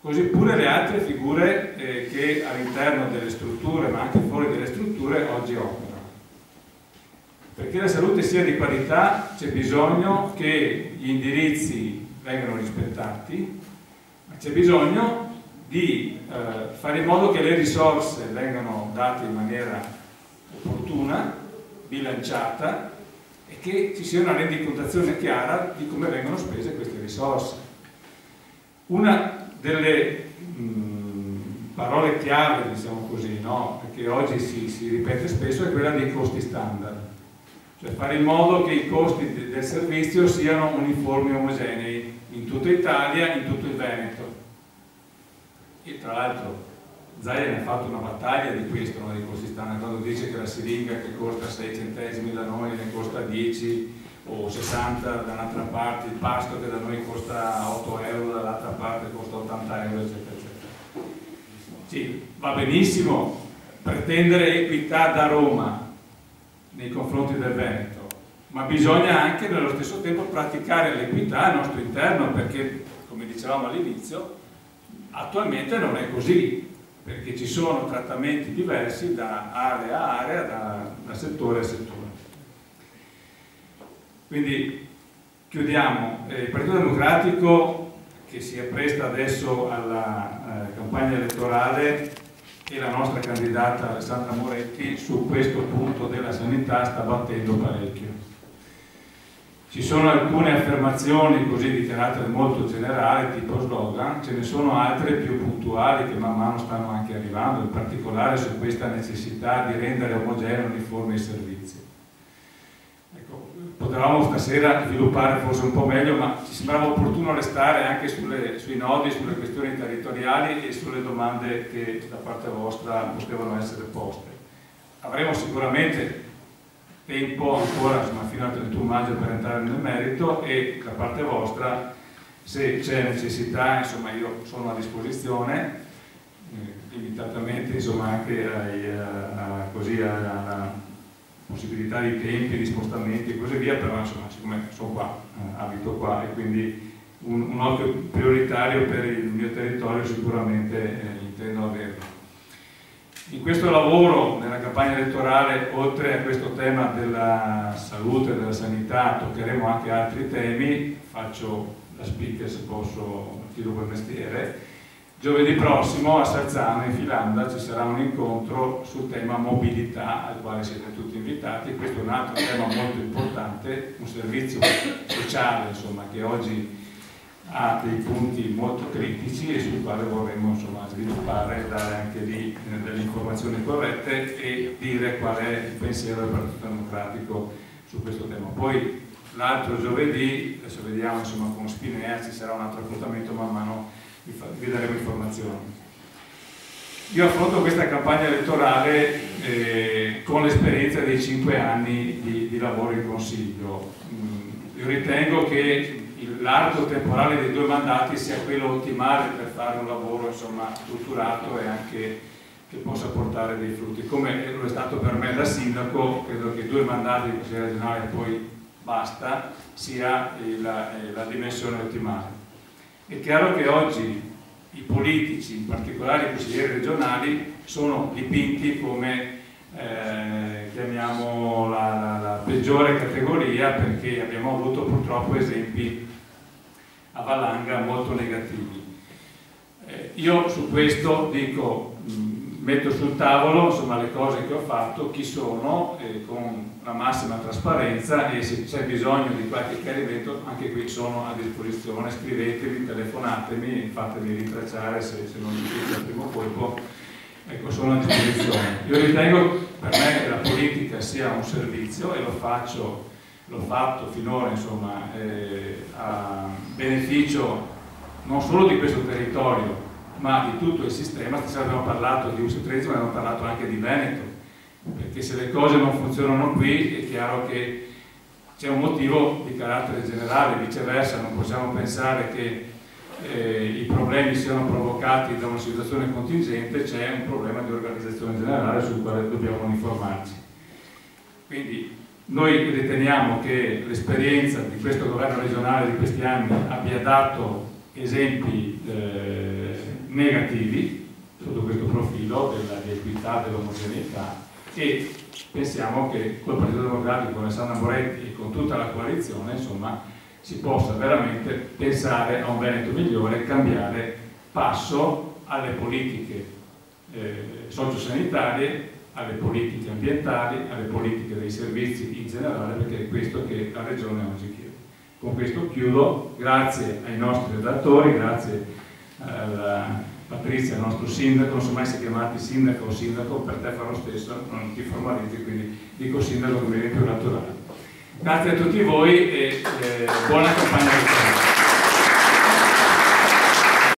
Così pure le altre figure che all'interno delle strutture, ma anche fuori delle strutture, oggi operano. Perché la salute sia di qualità c'è bisogno che gli indirizzi vengano rispettati, ma c'è bisogno di fare in modo che le risorse vengano date in maniera opportuna, bilanciata, e che ci sia una rendicontazione chiara di come vengono spese queste risorse. Una delle parole chiave, diciamo così, no? Perché oggi si ripete spesso, è quella dei costi standard. Cioè fare in modo che i costi del servizio siano uniformi e omogenei in tutta Italia, in tutto il Veneto. E tra l'altro Zaia ne ha fatto una battaglia di questo, no, dei costi standard, quando dice che la siringa che costa 6 centesimi da noi ne costa 10 o 60 da un'altra parte, il pasto che da noi costa 8 euro, dall'altra parte costa 80 euro, eccetera, eccetera. Sì, va benissimo pretendere equità da Roma nei confronti del Veneto, ma bisogna anche nello stesso tempo praticare l'equità al nostro interno, perché, come dicevamo all'inizio, attualmente non è così, perché ci sono trattamenti diversi da area a area, da settore a settore. Quindi chiudiamo. Il Partito Democratico, che si appresta adesso alla campagna elettorale, e la nostra candidata Alessandra Moretti su questo punto della sanità sta battendo parecchio. Ci sono alcune affermazioni così di carattere molto generale, tipo slogan, ce ne sono altre più puntuali che man mano stanno anche arrivando, in particolare su questa necessità di rendere omogenei e uniformi i servizi. Ecco, potevamo stasera sviluppare forse un po' meglio, ma ci sembrava opportuno restare anche sui nodi, sulle questioni territoriali e sulle domande che da parte vostra potevano essere poste. Avremo sicuramente tempo ancora, insomma, fino al 31 maggio per entrare nel merito, e da parte vostra, se c'è necessità, insomma, io sono a disposizione, limitatamente, insomma, anche alla possibilità di tempi, di spostamenti e così via, però insomma, siccome sono qua, abito qua, e quindi un occhio prioritario per il mio territorio sicuramente intendo averlo. In questo lavoro, nella campagna elettorale, oltre a questo tema della salute e della sanità, toccheremo anche altri temi. Faccio la speaker, se posso, tiro quel mestiere. Giovedì prossimo a Sarzano, in Finlandia, ci sarà un incontro sul tema mobilità, al quale siete tutti invitati. Questo è un altro tema molto importante, un servizio sociale, insomma, che oggi ha dei punti molto critici e sul quale vorremmo, insomma, sviluppare e dare anche lì delle informazioni corrette e dire qual è il pensiero del Partito Democratico su questo tema. Poi l'altro giovedì, adesso vediamo, insomma, con Spinea ci sarà un altro appuntamento, man mano vi daremo informazioni. Io affronto questa campagna elettorale con l'esperienza dei 5 anni di lavoro in Consiglio. Io ritengo che l'arco temporale dei 2 mandati sia quello ottimale per fare un lavoro, insomma, strutturato e anche che possa portare dei frutti. Come lo è stato per me da sindaco, credo che 2 mandati di consigliere regionale e poi basta sia la dimensione ottimale. È chiaro che oggi i politici, in particolare i consiglieri regionali, sono dipinti come chiamiamo la peggiore categoria, perché abbiamo avuto purtroppo esempi a valanga molto negativi. Io su questo dico, metto sul tavolo, insomma, le cose che ho fatto, chi sono, con la massima trasparenza, e se c'è bisogno di qualche chiarimento anche qui sono a disposizione, scrivetemi, telefonatemi, fatemi rintracciare se non riuscite al primo colpo. Ecco, sono a disposizione. Io ritengo per me che la politica sia un servizio, e l'ho fatto finora, insomma, a beneficio non solo di questo territorio ma di tutto il sistema. Stasera abbiamo parlato di UC13, ma abbiamo parlato anche di Veneto, perché se le cose non funzionano qui è chiaro che c'è un motivo di carattere generale, viceversa non possiamo pensare che i problemi siano provocati da una situazione contingente, c'è un problema di organizzazione generale sul quale dobbiamo uniformarci. Quindi noi riteniamo che l'esperienza di questo governo regionale di questi anni abbia dato esempi negativi sotto questo profilo dell'equità, dell'omogeneità, e pensiamo che col Partito Democratico, con Alessandra Moretti e con tutta la coalizione, insomma, si possa veramente pensare a un Veneto migliore, cambiare passo alle politiche sociosanitarie, alle politiche ambientali, alle politiche dei servizi in generale, perché è questo che la Regione oggi chiede. Con questo chiudo, grazie ai nostri redattori, grazie a Patrizia, il nostro sindaco, non so mai se chiamarti sindaco o sindaco, per te fa lo stesso, non ti formalizzi, quindi dico sindaco che mi viene più naturale. Grazie a tutti voi e buona campagna elettorale.